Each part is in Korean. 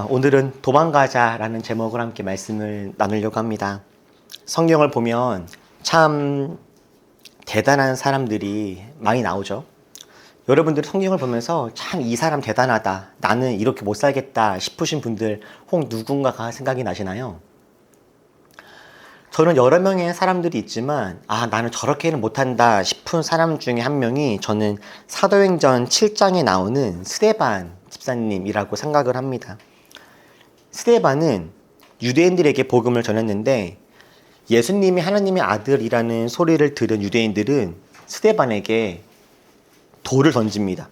오늘은 도망가자라는 제목으로 함께 말씀을 나누려고 합니다. 성경을 보면 참 대단한 사람들이 많이 나오죠. 여러분들이 성경을 보면서 참 이 사람 대단하다, 나는 이렇게 못 살겠다 싶으신 분들 혹 누군가가 생각이 나시나요? 저는 여러 명의 사람들이 있지만 나는 저렇게는 못한다 싶은 사람 중에 한 명이 저는 사도행전 7장에 나오는 스데반 집사님이라고 생각을 합니다. 스데반은 유대인들에게 복음을 전했는데 예수님이 하나님의 아들이라는 소리를 들은 유대인들은 스데반에게 돌을 던집니다.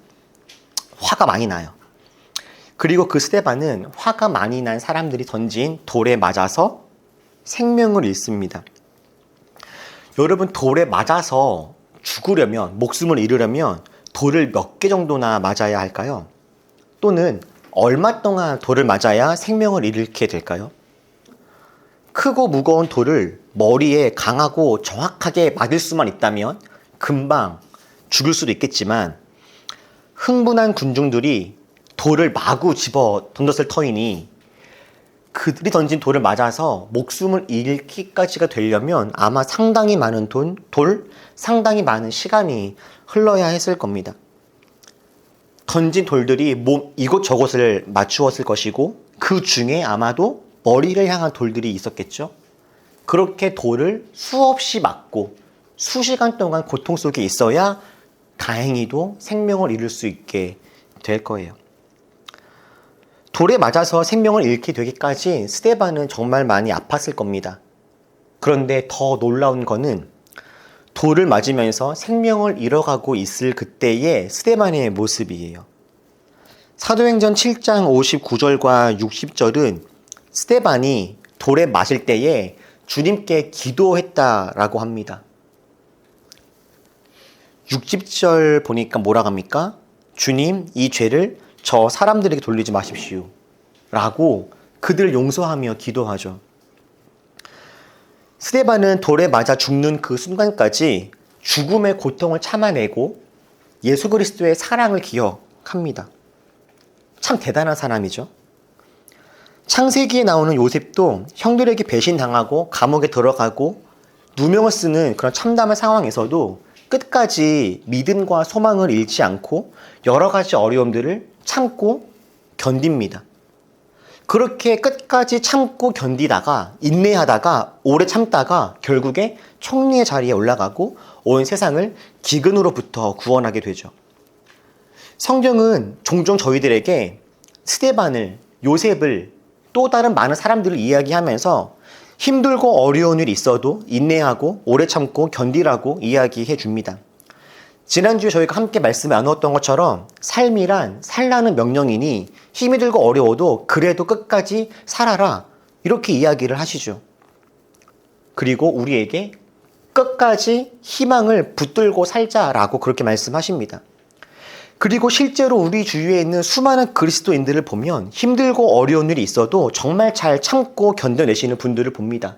화가 많이 나요. 그리고 그 스데반은 화가 많이 난 사람들이 던진 돌에 맞아서 생명을 잃습니다. 여러분, 돌에 맞아서 죽으려면, 목숨을 잃으려면 돌을 몇 개 정도나 맞아야 할까요? 또는 얼마 동안 돌을 맞아야 생명을 잃게 될까요? 크고 무거운 돌을 머리에 강하고 정확하게 맞을 수만 있다면 금방 죽을 수도 있겠지만 흥분한 군중들이 돌을 마구 집어 던졌을 터이니 그들이 던진 돌을 맞아서 목숨을 잃기까지가 되려면 아마 상당히 많은 상당히 많은 시간이 흘러야 했을 겁니다. 던진 돌들이 몸 이곳저곳을 맞추었을 것이고 그 중에 아마도 머리를 향한 돌들이 있었겠죠. 그렇게 돌을 수없이 맞고 수시간 동안 고통 속에 있어야 다행히도 생명을 잃을 수 있게 될 거예요. 돌에 맞아서 생명을 잃게 되기까지 스데반은 정말 많이 아팠을 겁니다. 그런데 더 놀라운 거는 돌을 맞으면서 생명을 잃어가고 있을 그때의 스데반의 모습이에요. 사도행전 7장 59절과 60절은 스데반이 돌에 맞을 때에 주님께 기도했다라고 합니다. 60절 보니까 뭐라고 합니까? 주님, 이 죄를 저 사람들에게 돌리지 마십시오 라고 그들을 용서하며 기도하죠. 스데반은 돌에 맞아 죽는 그 순간까지 죽음의 고통을 참아내고 예수 그리스도의 사랑을 기억합니다. 참 대단한 사람이죠. 창세기에 나오는 요셉도 형들에게 배신당하고 감옥에 들어가고 누명을 쓰는 그런 참담한 상황에서도 끝까지 믿음과 소망을 잃지 않고 여러 가지 어려움들을 참고 견딥니다. 그렇게 끝까지 참고 견디다가 인내하다가 오래 참다가 결국에 총리의 자리에 올라가고 온 세상을 기근으로부터 구원하게 되죠. 성경은 종종 저희들에게 스데반을, 요셉을, 또 다른 많은 사람들을 이야기하면서 힘들고 어려운 일이 있어도 인내하고 오래 참고 견디라고 이야기해 줍니다. 지난주에 저희가 함께 말씀을 나누었던 것처럼 삶이란 살라는 명령이니 힘이 들고 어려워도 그래도 끝까지 살아라 이렇게 이야기를 하시죠. 그리고 우리에게 끝까지 희망을 붙들고 살자라고 그렇게 말씀하십니다. 그리고 실제로 우리 주위에 있는 수많은 그리스도인들을 보면 힘들고 어려운 일이 있어도 정말 잘 참고 견뎌내시는 분들을 봅니다.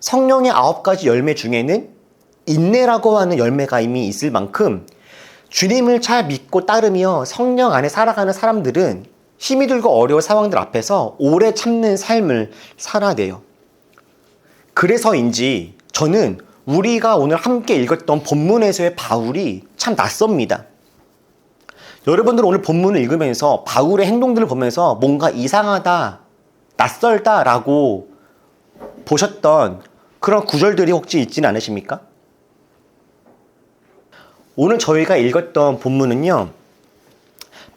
성령의 9가지 열매 중에는 인내라고 하는 열매가 이미 있을 만큼 주님을 잘 믿고 따르며 성령 안에 살아가는 사람들은 힘이 들고 어려운 상황들 앞에서 오래 참는 삶을 살아내요. 그래서인지 저는 우리가 오늘 함께 읽었던 본문에서의 바울이 참 낯섭니다. 여러분들은 오늘 본문을 읽으면서 바울의 행동들을 보면서 뭔가 이상하다, 낯설다라고 보셨던 그런 구절들이 혹시 있지는 않으십니까? 오늘 저희가 읽었던 본문은요,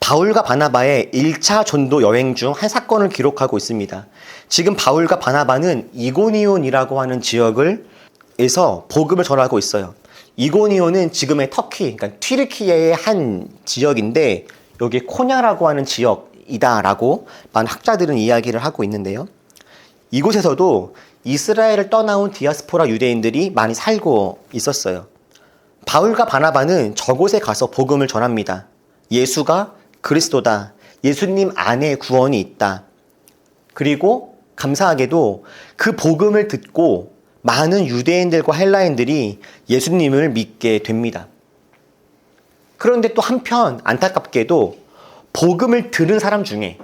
바울과 바나바의 1차 전도 여행 중 한 사건을 기록하고 있습니다. 지금 바울과 바나바는 이고니온이라고 하는 지역에서 복음을 전하고 있어요. 이고니온은 지금의 터키, 그러니까 튀르키예의 한 지역인데 여기 코냐라고 하는 지역이다라고 많은 학자들은 이야기를 하고 있는데요. 이곳에서도 이스라엘을 떠나온 디아스포라 유대인들이 많이 살고 있었어요. 바울과 바나바는 저곳에 가서 복음을 전합니다. 예수가 그리스도다. 예수님 안에 구원이 있다. 그리고 감사하게도 그 복음을 듣고 많은 유대인들과 헬라인들이 예수님을 믿게 됩니다. 그런데 또 한편 안타깝게도 복음을 들은 사람 중에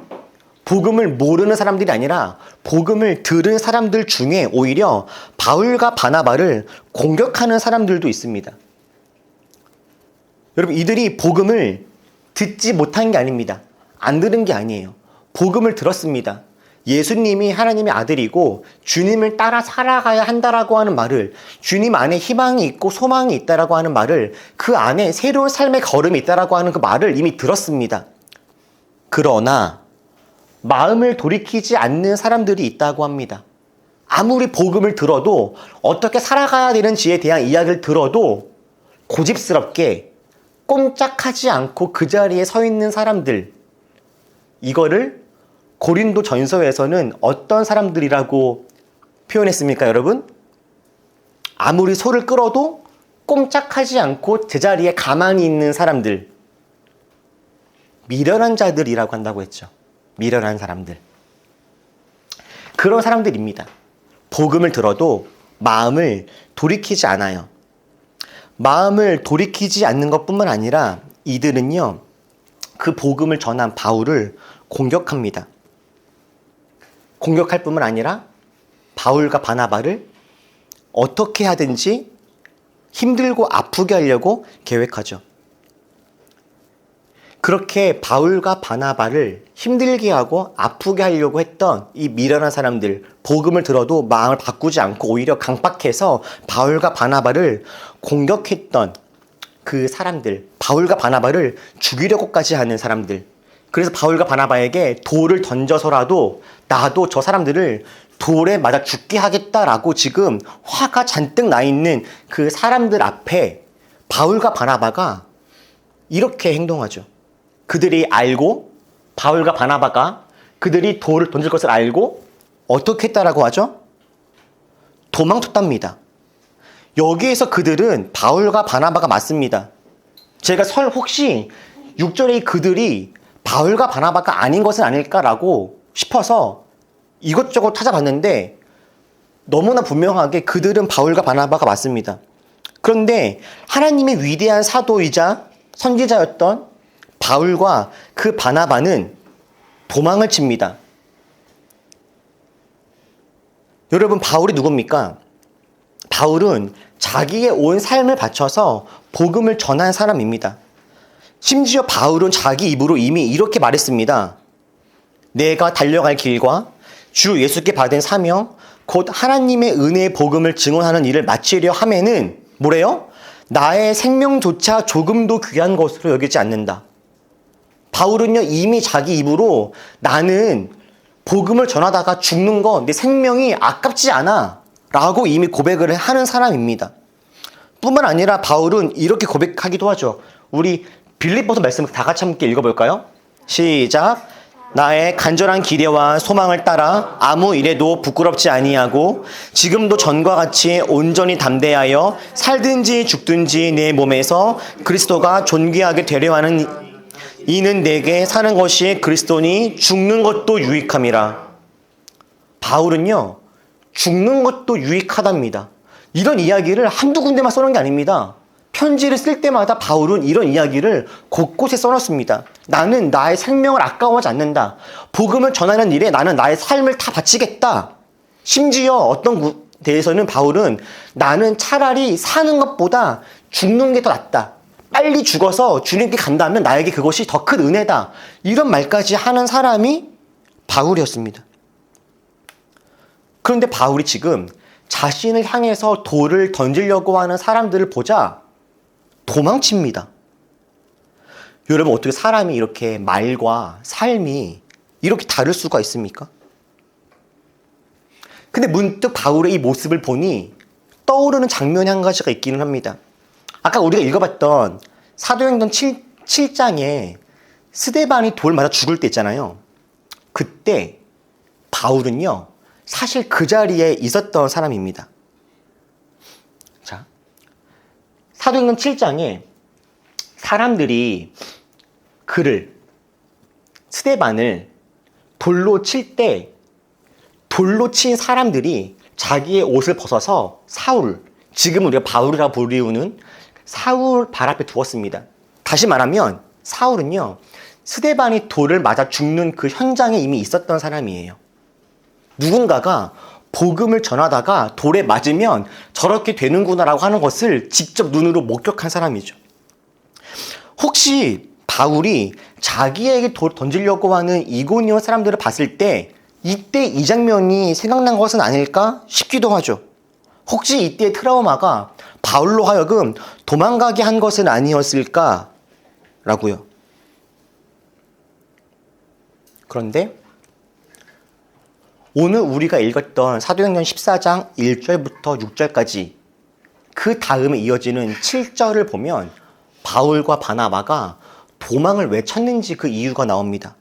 복음을 모르는 사람들이 아니라 복음을 들은 사람들 중에 오히려 바울과 바나바를 공격하는 사람들도 있습니다. 여러분, 이들이 복음을 듣지 못한 게 아닙니다. 안 들은 게 아니에요. 복음을 들었습니다. 예수님이 하나님의 아들이고 주님을 따라 살아가야 한다라고 하는 말을, 주님 안에 희망이 있고 소망이 있다라고 하는 말을, 그 안에 새로운 삶의 걸음이 있다라고 하는 그 말을 이미 들었습니다. 그러나 마음을 돌이키지 않는 사람들이 있다고 합니다. 아무리 복음을 들어도, 어떻게 살아가야 되는지에 대한 이야기를 들어도 고집스럽게 꼼짝하지 않고 그 자리에 서 있는 사람들, 이거를 고린도 전서에서는 어떤 사람들이라고 표현했습니까, 여러분? 아무리 소를 끌어도 꼼짝하지 않고 제자리에 가만히 있는 사람들, 미련한 자들이라고 한다고 했죠. 미련한 사람들. 그런 사람들입니다. 복음을 들어도 마음을 돌이키지 않아요. 마음을 돌이키지 않는 것뿐만 아니라 이들은요, 그 복음을 전한 바울을 공격합니다. 공격할 뿐만 아니라 바울과 바나바를 어떻게 하든지 힘들고 아프게 하려고 계획하죠. 그렇게 바울과 바나바를 힘들게 하고 아프게 하려고 했던 이 미련한 사람들, 복음을 들어도 마음을 바꾸지 않고 오히려 강박해서 바울과 바나바를 공격했던 그 사람들, 바울과 바나바를 죽이려고까지 하는 사람들, 그래서 바울과 바나바에게 돌을 던져서라도 나도 저 사람들을 돌에 맞아 죽게 하겠다라고 지금 화가 잔뜩 나 있는 그 사람들 앞에 바울과 바나바가 이렇게 행동하죠. 그들이 알고, 바울과 바나바가 그들이 돌을 던질 것을 알고 어떻게 했다라고 하죠? 도망쳤답니다. 여기에서 그들은 바울과 바나바가 맞습니다. 제가 혹시 6절에 그들이 바울과 바나바가 아닌 것은 아닐까라고 싶어서 이것저것 찾아봤는데 너무나 분명하게 그들은 바울과 바나바가 맞습니다. 그런데 하나님의 위대한 사도이자 선지자였던 바울과 그 바나바는 도망을 칩니다. 여러분, 바울이 누굽니까? 바울은 자기의 온 삶을 바쳐서 복음을 전한 사람입니다. 심지어 바울은 자기 입으로 이미 이렇게 말했습니다. 내가 달려갈 길과 주 예수께 받은 사명, 곧 하나님의 은혜의 복음을 증언하는 일을 마치려 하면은 뭐래요? 나의 생명조차 조금도 귀한 것으로 여기지 않는다. 바울은요, 이미 자기 입으로 나는 복음을 전하다가 죽는 거 내 생명이 아깝지 않아 라고 이미 고백을 하는 사람입니다. 뿐만 아니라 바울은 이렇게 고백하기도 하죠. 우리 빌립보서 말씀 다 같이 함께 읽어볼까요? 시작. 나의 간절한 기대와 소망을 따라 아무 일에도 부끄럽지 아니하고 지금도 전과 같이 온전히 담대하여 살든지 죽든지 내 몸에서 그리스도가 존귀하게 되려 하는 이는 내게 사는 것이 그리스도니 죽는 것도 유익함이라. 바울은요, 죽는 것도 유익하답니다. 이런 이야기를 한두 군데만 써놓은 게 아닙니다. 편지를 쓸 때마다 바울은 이런 이야기를 곳곳에 써놨습니다. 나는 나의 생명을 아까워하지 않는다. 복음을 전하는 일에 나는 나의 삶을 다 바치겠다. 심지어 어떤 데에서는 바울은 나는 차라리 사는 것보다 죽는 게 더 낫다. 빨리 죽어서 주님께 간다면 나에게 그것이 더 큰 은혜다. 이런 말까지 하는 사람이 바울이었습니다. 그런데 바울이 지금 자신을 향해서 돌을 던지려고 하는 사람들을 보자 도망칩니다. 여러분, 어떻게 사람이 이렇게 말과 삶이 이렇게 다를 수가 있습니까? 근데 문득 바울의 이 모습을 보니 떠오르는 장면이 한 가지가 있기는 합니다. 아까 우리가 읽어봤던 사도행전 7장에 스데반이 돌 맞아 죽을 때 있잖아요. 그때 바울은요, 사실 그 자리에 있었던 사람입니다. 자, 사도행전 7장에 사람들이 스데반을 돌로 칠 때 돌로 친 사람들이 자기의 옷을 벗어서 사울, 지금 우리가 바울이라고 부르는 사울 발 앞에 두었습니다. 다시 말하면 사울은요, 스데반이 돌을 맞아 죽는 그 현장에 이미 있었던 사람이에요. 누군가가 복음을 전하다가 돌에 맞으면 저렇게 되는구나라고 하는 것을 직접 눈으로 목격한 사람이죠. 혹시 바울이 자기에게 돌 던지려고 하는 이고니온 사람들을 봤을 때 이때 이 장면이 생각난 것은 아닐까 싶기도 하죠. 혹시 이때의 트라우마가 바울로 하여금 도망가게 한 것은 아니었을까라고요. 그런데 오늘 우리가 읽었던 사도행전 14장 1절부터 6절까지 그 다음에 이어지는 7절을 보면 바울과 바나바가 도망을 왜 쳤는지 그 이유가 나옵니다.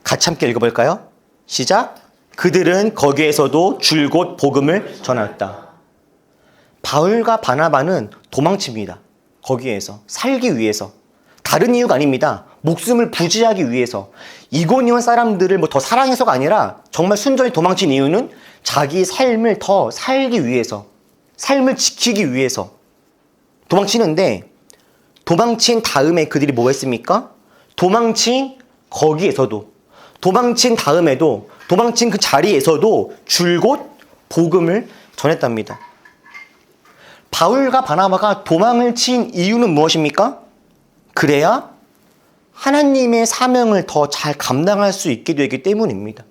같이 함께 읽어볼까요? 시작! 그들은 거기에서도 줄곧 복음을 전하였다. 바울과 바나바는 도망칩니다. 거기에서 살기 위해서. 다른 이유가 아닙니다. 목숨을 부지하기 위해서. 이고니온 사람들을 더 사랑해서가 아니라 정말 순전히 도망친 이유는 자기 삶을 더 살기 위해서, 삶을 지키기 위해서 도망치는데, 도망친 다음에 그들이 뭐 했습니까? 도망친 거기에서도, 도망친 다음에도, 도망친 그 자리에서도 줄곧 복음을 전했답니다. 바울과 바나바가 도망을 친 이유는 무엇입니까? 그래야 하나님의 사명을 더 잘 감당할 수 있게 되기 때문입니다.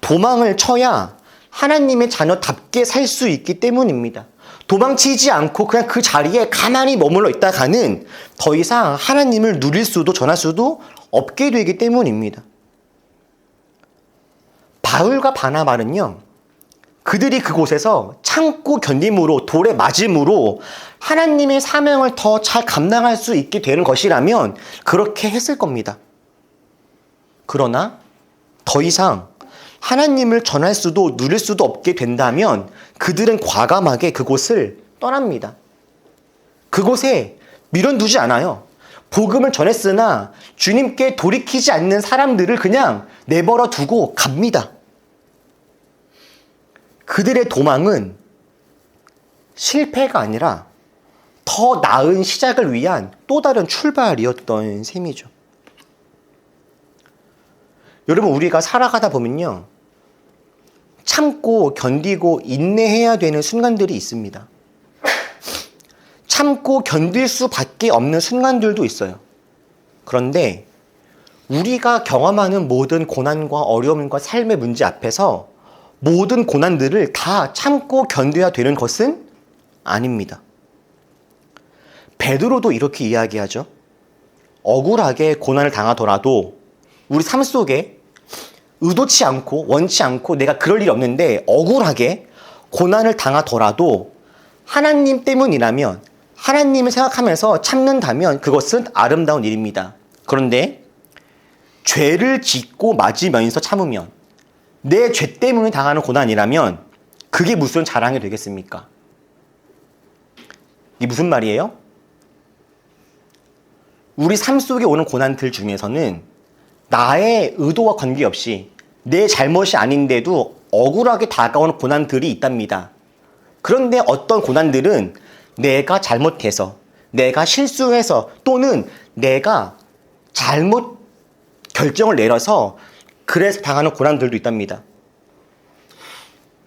도망을 쳐야 하나님의 자녀답게 살 수 있기 때문입니다. 도망치지 않고 그냥 그 자리에 가만히 머물러 있다가는 더 이상 하나님을 누릴 수도 전할 수도 없게 되기 때문입니다. 바울과 바나바는요, 그들이 그곳에서 참고 견딤으로, 돌에 맞음으로 하나님의 사명을 더 잘 감당할 수 있게 되는 것이라면 그렇게 했을 겁니다. 그러나 더 이상 하나님을 전할 수도 누릴 수도 없게 된다면 그들은 과감하게 그곳을 떠납니다. 그곳에 미련두지 않아요. 복음을 전했으나 주님께 돌이키지 않는 사람들을 그냥 내버려 두고 갑니다. 그들의 도망은 실패가 아니라 더 나은 시작을 위한 또 다른 출발이었던 셈이죠. 여러분, 우리가 살아가다 보면요, 참고 견디고 인내해야 되는 순간들이 있습니다. 참고 견딜 수밖에 없는 순간들도 있어요. 그런데 우리가 경험하는 모든 고난과 어려움과 삶의 문제 앞에서 모든 고난들을 다 참고 견뎌야 되는 것은 아닙니다. 베드로도 이렇게 이야기하죠. 억울하게 고난을 당하더라도 우리 삶 속에 의도치 않고 원치 않고 내가 그럴 일이 없는데 억울하게 고난을 당하더라도 하나님 때문이라면, 하나님을 생각하면서 참는다면 그것은 아름다운 일입니다. 그런데 죄를 짓고 맞으면서 참으면, 내 죄 때문에 당하는 고난이라면 그게 무슨 자랑이 되겠습니까? 이게 무슨 말이에요? 우리 삶 속에 오는 고난들 중에서는 나의 의도와 관계없이 내 잘못이 아닌데도 억울하게 다가오는 고난들이 있답니다. 그런데 어떤 고난들은 내가 잘못해서, 내가 실수해서, 또는 내가 잘못 결정을 내려서 그래서 당하는 고난들도 있답니다.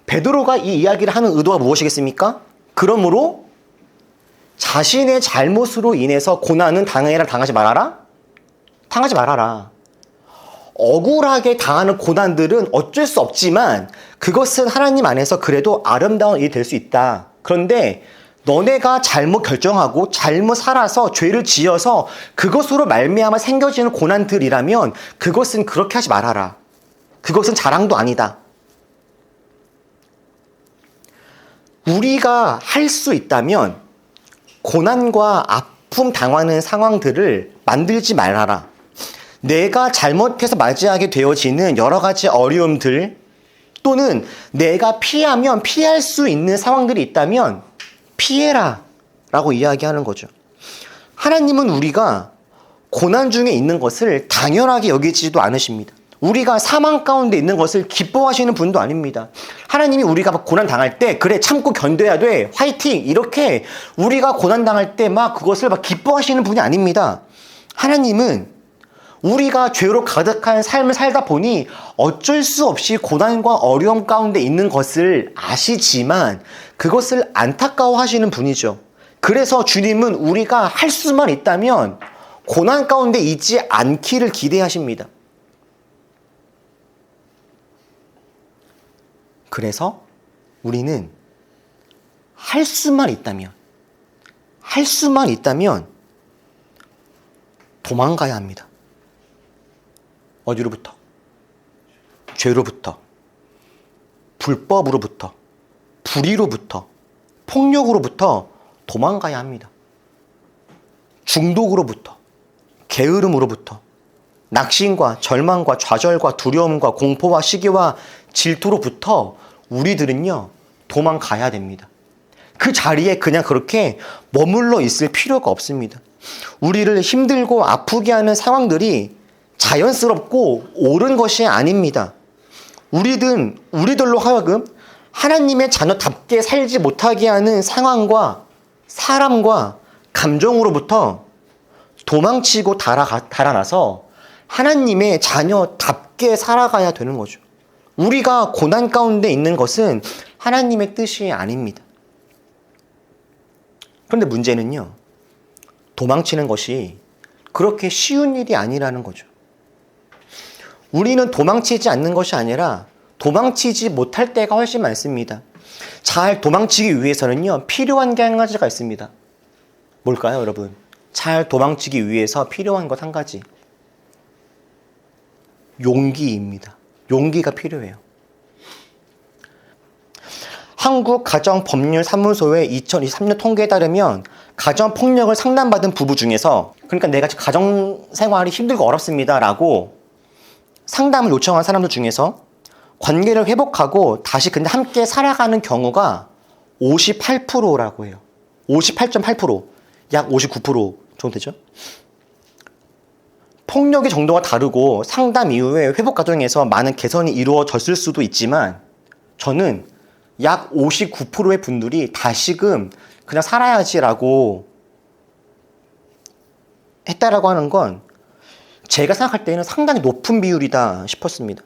베드로가 이 이야기를 하는 의도가 무엇이겠습니까? 그러므로 자신의 잘못으로 인해서 고난은 당하지 말아라? 당하지 말아라. 억울하게 당하는 고난들은 어쩔 수 없지만 그것은 하나님 안에서 그래도 아름다운 일이 될 수 있다. 그런데 너네가 잘못 결정하고 잘못 살아서 죄를 지어서 그것으로 말미암아 생겨지는 고난들이라면 그것은 그렇게 하지 말아라. 그것은 자랑도 아니다. 우리가 할 수 있다면 고난과 아픔 당하는 상황들을 만들지 말아라. 내가 잘못해서 맞이하게 되어지는 여러 가지 어려움들, 또는 내가 피하면 피할 수 있는 상황들이 있다면 피해라 라고 이야기하는 거죠. 하나님은 우리가 고난 중에 있는 것을 당연하게 여기지도 않으십니다. 우리가 사망 가운데 있는 것을 기뻐하시는 분도 아닙니다. 하나님이 우리가 고난 당할 때 그래 참고 견뎌야 돼, 화이팅, 이렇게 우리가 고난 당할 때 막 그것을 막 기뻐하시는 분이 아닙니다. 하나님은 우리가 죄로 가득한 삶을 살다 보니 어쩔 수 없이 고난과 어려움 가운데 있는 것을 아시지만 그것을 안타까워하시는 분이죠. 그래서 주님은 우리가 할 수만 있다면 고난 가운데 있지 않기를 기대하십니다. 그래서 우리는 할 수만 있다면 도망가야 합니다. 어디로부터? 죄로부터, 불법으로부터, 불의로부터, 폭력으로부터 도망가야 합니다. 중독으로부터, 게으름으로부터, 낙심과 절망과 좌절과 두려움과 공포와 시기와 질투로부터 우리들은요 도망가야 됩니다. 그 자리에 그냥 그렇게 머물러 있을 필요가 없습니다. 우리를 힘들고 아프게 하는 상황들이 자연스럽고 옳은 것이 아닙니다. 우리들로 하여금 하나님의 자녀답게 살지 못하게 하는 상황과 사람과 감정으로부터 도망치고 달아나서 하나님의 자녀답게 살아가야 되는 거죠. 우리가 고난 가운데 있는 것은 하나님의 뜻이 아닙니다. 그런데 문제는요, 도망치는 것이 그렇게 쉬운 일이 아니라는 거죠. 우리는 도망치지 않는 것이 아니라 도망치지 못할 때가 훨씬 많습니다. 잘 도망치기 위해서는요, 필요한 게 한 가지가 있습니다. 뭘까요, 여러분? 잘 도망치기 위해서 필요한 것 한 가지. 용기입니다. 용기가 필요해요. 한국가정법률사무소의 2023년 통계에 따르면 가정폭력을 상담받은 부부 중에서, 그러니까 내가 가정생활이 힘들고 어렵습니다 라고 상담을 요청한 사람들 중에서 관계를 회복하고 다시 근데 함께 살아가는 경우가 58%라고 해요. 58.8%, 약 59% 정도 되죠. 폭력의 정도가 다르고 상담 이후에 회복 과정에서 많은 개선이 이루어졌을 수도 있지만 저는 약 59%의 분들이 다시금 그냥 살아야지라고 했다라고 하는 건 제가 생각할 때는 상당히 높은 비율이다 싶었습니다.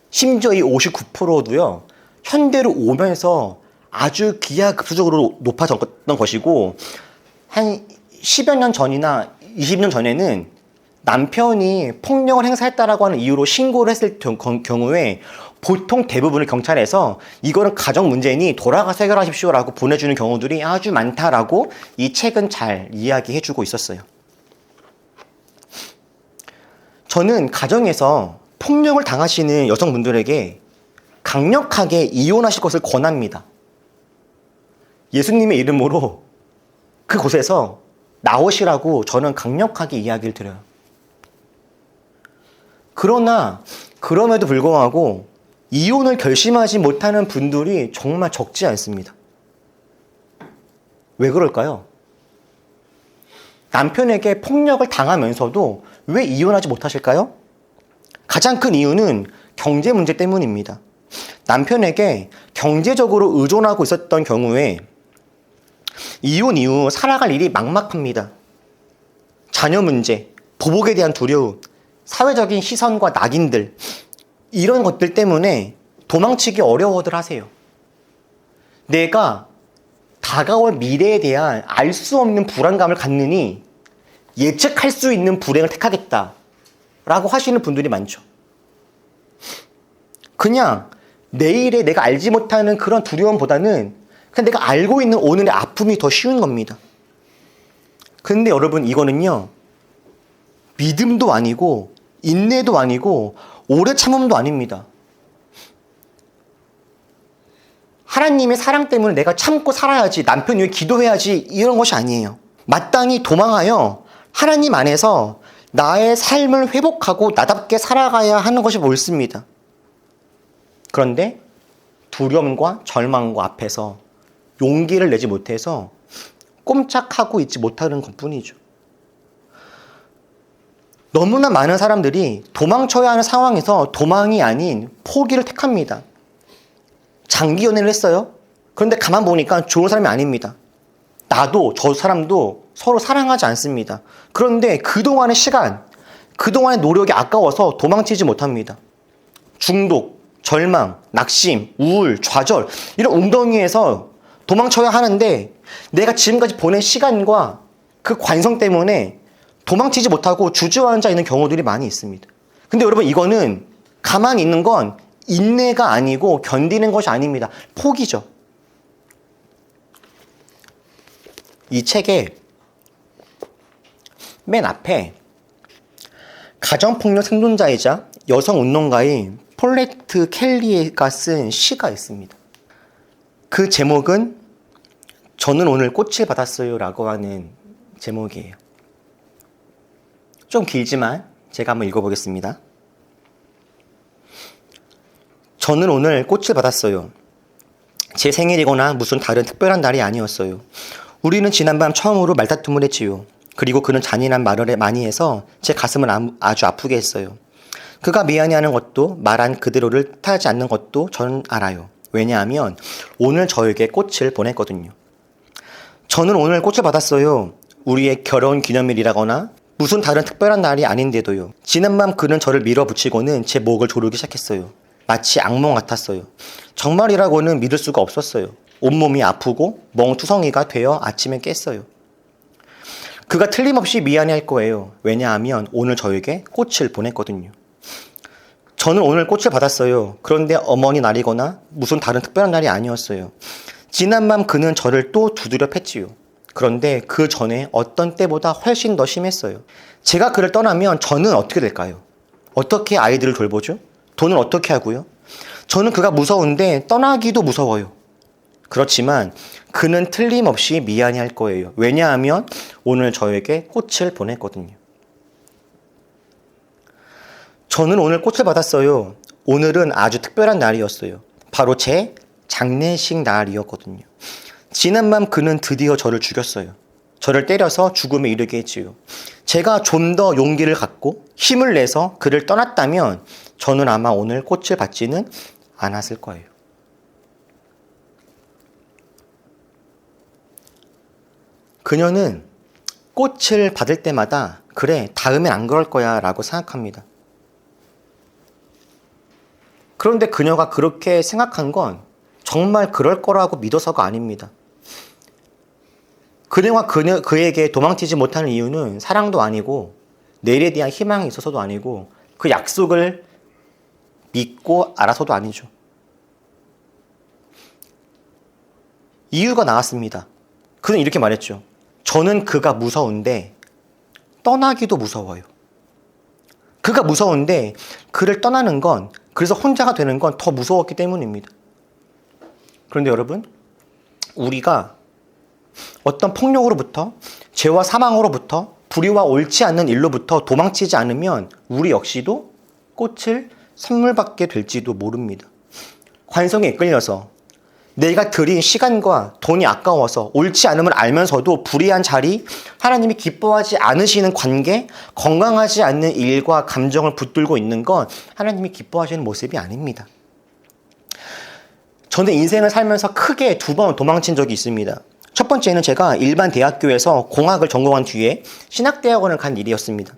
심지어 이 59%도요, 현대로 오면서 아주 기하급수적으로 높아졌던 것이고, 한 10여 년 전이나 20년 전에는 남편이 폭력을 행사했다라고 하는 이유로 신고를 했을 경우에 보통 대부분을 경찰에서 이거는 가정 문제니 돌아가서 해결하십시오라고 보내주는 경우들이 아주 많다라고 이 책은 잘 이야기해주고 있었어요. 저는 가정에서 폭력을 당하시는 여성분들에게 강력하게 이혼하실 것을 권합니다. 예수님의 이름으로 그곳에서 나오시라고 저는 강력하게 이야기를 드려요. 그러나 그럼에도 불구하고 이혼을 결심하지 못하는 분들이 정말 적지 않습니다. 왜 그럴까요? 남편에게 폭력을 당하면서도 왜 이혼하지 못하실까요? 가장 큰 이유는 경제 문제 때문입니다. 남편에게 경제적으로 의존하고 있었던 경우에 이혼 이후 살아갈 일이 막막합니다. 자녀 문제, 보복에 대한 두려움, 사회적인 시선과 낙인들, 이런 것들 때문에 도망치기 어려워들 하세요. 내가 다가올 미래에 대한 알 수 없는 불안감을 갖느니 예측할 수 있는 불행을 택하겠다라고 하시는 분들이 많죠. 그냥 내일에 내가 알지 못하는 그런 두려움보다는 그냥 내가 알고 있는 오늘의 아픔이 더 쉬운 겁니다. 근데 여러분, 이거는요, 믿음도 아니고 인내도 아니고 오래 참음도 아닙니다. 하나님의 사랑 때문에 내가 참고 살아야지, 남편 위해 기도해야지, 이런 것이 아니에요. 마땅히 도망하여 하나님 안에서 나의 삶을 회복하고 나답게 살아가야 하는 것이 옳습니다. 그런데 두려움과 절망과 앞에서 용기를 내지 못해서 꼼짝하고 있지 못하는 것뿐이죠. 너무나 많은 사람들이 도망쳐야 하는 상황에서 도망이 아닌 포기를 택합니다. 장기 연애를 했어요. 그런데 가만 보니까 좋은 사람이 아닙니다. 나도 저 사람도 서로 사랑하지 않습니다. 그런데 그동안의 시간, 그동안의 노력이 아까워서 도망치지 못합니다. 중독, 절망, 낙심, 우울, 좌절 이런 웅덩이에서 도망쳐야 하는데 내가 지금까지 보낸 시간과 그 관성 때문에 도망치지 못하고 주저앉아 있는 경우들이 많이 있습니다. 근데 여러분 이거는 가만히 있는 건 인내가 아니고 견디는 것이 아닙니다. 포기죠. 이 책의 맨 앞에 가정폭력 생존자이자 여성운동가인 폴레트 켈리가 쓴 시가 있습니다. 그 제목은 저는 오늘 꽃을 받았어요 라고 하는 제목이에요. 좀 길지만 제가 한번 읽어보겠습니다. 저는 오늘 꽃을 받았어요. 제 생일이거나 무슨 다른 특별한 날이 아니었어요. 우리는 지난밤 처음으로 말다툼을 했지요. 그리고 그는 잔인한 말을 많이 해서 제 가슴을 아주 아프게 했어요. 그가 미안해하는 것도 말한 그대로를 뜻하지 않는 것도 저는 알아요. 왜냐하면 오늘 저에게 꽃을 보냈거든요. 저는 오늘 꽃을 받았어요. 우리의 결혼 기념일이라거나 무슨 다른 특별한 날이 아닌데도요. 지난밤 그는 저를 밀어붙이고는 제 목을 조르기 시작했어요. 마치 악몽 같았어요. 정말이라고는 믿을 수가 없었어요. 온몸이 아프고 멍투성이가 되어 아침에 깼어요. 그가 틀림없이 미안해할 거예요. 왜냐하면 오늘 저에게 꽃을 보냈거든요. 저는 오늘 꽃을 받았어요. 그런데 어머니 날이거나 무슨 다른 특별한 날이 아니었어요. 지난밤 그는 저를 또 두드려 팼지요. 그런데 그 전에 어떤 때보다 훨씬 더 심했어요. 제가 그를 떠나면 저는 어떻게 될까요? 어떻게 아이들을 돌보죠? 돈을 어떻게 하고요? 저는 그가 무서운데 떠나기도 무서워요. 그렇지만 그는 틀림없이 미안해할 거예요. 왜냐하면 오늘 저에게 꽃을 보냈거든요. 저는 오늘 꽃을 받았어요. 오늘은 아주 특별한 날이었어요. 바로 제 장례식 날이었거든요. 지난밤 그는 드디어 저를 죽였어요. 저를 때려서 죽음에 이르게 했지요. 제가 좀 더 용기를 갖고 힘을 내서 그를 떠났다면 저는 아마 오늘 꽃을 받지는 않았을 거예요. 그녀는 꽃을 받을 때마다 그래, 다음엔 안 그럴 거야 라고 생각합니다. 그런데 그녀가 그렇게 생각한 건 정말 그럴 거라고 믿어서가 아닙니다. 그녀가 그에게 도망치지 못하는 이유는 사랑도 아니고 내일에 대한 희망이 있어서도 아니고 그 약속을 믿고 알아서도 아니죠. 이유가 나왔습니다. 그는 이렇게 말했죠. 저는 그가 무서운데 떠나기도 무서워요. 그가 무서운데 그를 떠나는 건, 그래서 혼자가 되는 건 더 무서웠기 때문입니다. 그런데 여러분, 우리가 어떤 폭력으로부터, 죄와 사망으로부터, 불의와 옳지 않는 일로부터 도망치지 않으면 우리 역시도 꽃을 선물 받게 될지도 모릅니다. 관성에 이끌려서 내가 들인 시간과 돈이 아까워서 옳지 않음을 알면서도 불의한 자리, 하나님이 기뻐하지 않으시는 관계, 건강하지 않는 일과 감정을 붙들고 있는 건 하나님이 기뻐하시는 모습이 아닙니다. 저는 인생을 살면서 크게 2번 도망친 적이 있습니다. 첫 번째는 제가 일반 대학교에서 공학을 전공한 뒤에 신학대학원을 간 일이었습니다.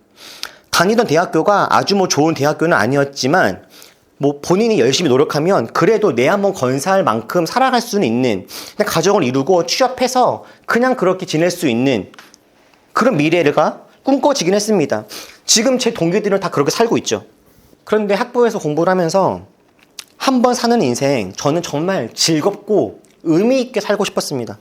다니던 대학교가 아주 좋은 대학교는 아니었지만 본인이 열심히 노력하면 그래도 내 한번 건사할 만큼 살아갈 수는 있는, 가정을 이루고 취업해서 그냥 그렇게 지낼 수 있는 그런 미래가 꿈꿔지긴 했습니다. 지금 제 동기들은 다 그렇게 살고 있죠. 그런데 학부에서 공부를 하면서 한 번 사는 인생, 저는 정말 즐겁고 의미 있게 살고 싶었습니다.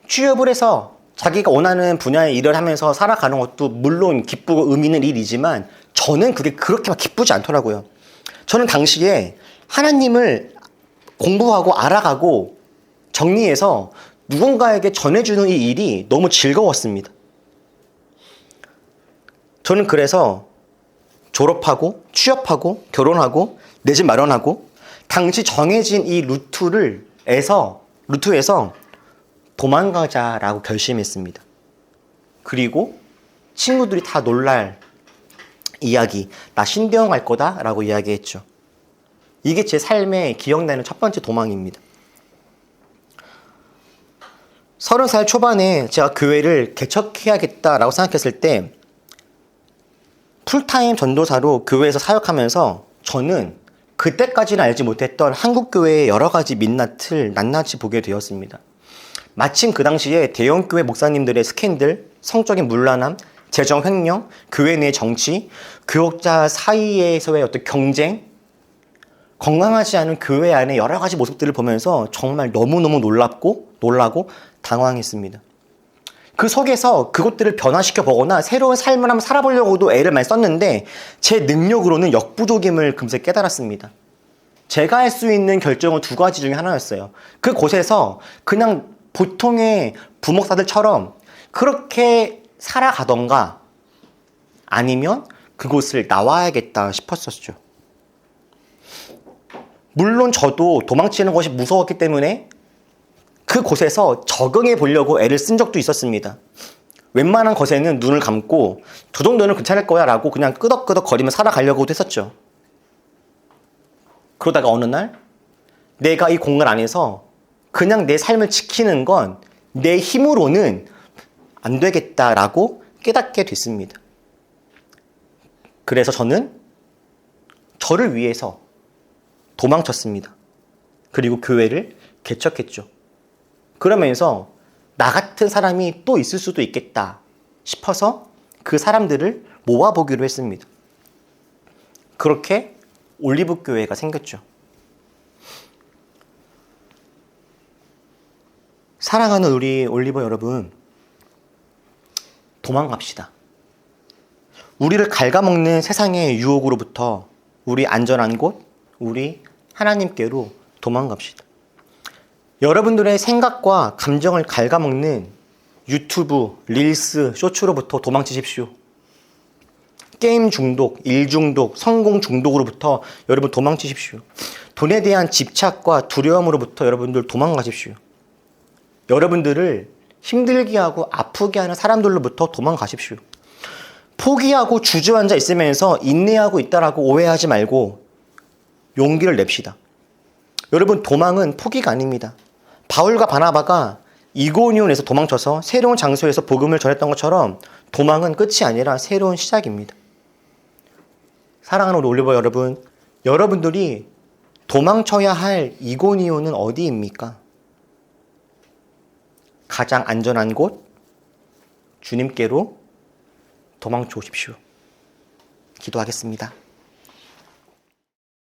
취업을 해서 자기가 원하는 분야의 일을 하면서 살아가는 것도 물론 기쁘고 의미 있는 일이지만 저는 그게 그렇게 막 기쁘지 않더라고요. 저는 당시에 하나님을 공부하고 알아가고 정리해서 누군가에게 전해주는 이 일이 너무 즐거웠습니다. 저는 그래서 졸업하고 취업하고 결혼하고 내 집 마련하고 당시 정해진 이 루트에서 도망가자라고 결심했습니다. 그리고 친구들이 다 놀랄 이야기, 나 신대영 갈 거다 라고 이야기했죠. 이게 제 삶에 기억나는 첫 번째 도망입니다. 30살 초반에 제가 교회를 개척해야겠다라고 생각했을 때 풀타임 전도사로 교회에서 사역하면서 저는 그때까지는 알지 못했던 한국교회의 여러 가지 민낯을 낱낱이 보게 되었습니다. 마침 그 당시에 대형교회 목사님들의 스캔들, 성적인 문란함, 재정 횡령, 교회 내 정치, 교역자 사이에서의 어떤 경쟁, 건강하지 않은 교회 안의 여러 가지 모습들을 보면서 정말 너무너무 놀라고 당황했습니다. 그 속에서 그것들을 변화시켜 보거나 새로운 삶을 한번 살아보려고도 애를 많이 썼는데 제 능력으로는 역부족임을 금세 깨달았습니다. 제가 할 수 있는 결정은 두 가지 중에 하나였어요. 그곳에서 그냥 보통의 부목사들처럼 그렇게 살아가던가 아니면 그곳을 나와야겠다 싶었었죠. 물론 저도 도망치는 것이 무서웠기 때문에 그곳에서 적응해 보려고 애를 쓴 적도 있었습니다. 웬만한 것에는 눈을 감고 저 정도는 괜찮을 거야 라고 그냥 끄덕끄덕 거리며 살아가려고도 했었죠. 그러다가 어느 날 내가 이 공간 안에서 그냥 내 삶을 지키는 건 내 힘으로는 안 되겠다라고 깨닫게 됐습니다. 그래서 저는 저를 위해서 도망쳤습니다. 그리고 교회를 개척했죠. 그러면서 나 같은 사람이 또 있을 수도 있겠다 싶어서 그 사람들을 모아보기로 했습니다. 그렇게 올리브교회가 생겼죠. 사랑하는 우리 올리버 여러분, 도망갑시다. 우리를 갉아먹는 세상의 유혹으로부터 우리 안전한 곳, 우리 하나님께로 도망갑시다. 여러분들의 생각과 감정을 갉아먹는 유튜브, 릴스, 쇼츠로부터 도망치십시오. 게임 중독, 일 중독, 성공 중독으로부터 여러분 도망치십시오. 돈에 대한 집착과 두려움으로부터 여러분들 도망가십시오. 여러분들을 힘들게 하고 아프게 하는 사람들로부터 도망가십시오. 포기하고 주저앉아 있으면서 인내하고 있다라고 오해하지 말고 용기를 냅시다. 여러분, 도망은 포기가 아닙니다. 바울과 바나바가 이고니온에서 도망쳐서 새로운 장소에서 복음을 전했던 것처럼 도망은 끝이 아니라 새로운 시작입니다. 사랑하는 우리 올리버 여러분, 여러분들이 도망쳐야 할 이고니온은 어디입니까? 가장 안전한 곳, 주님께로 도망쳐 오십시오. 기도하겠습니다.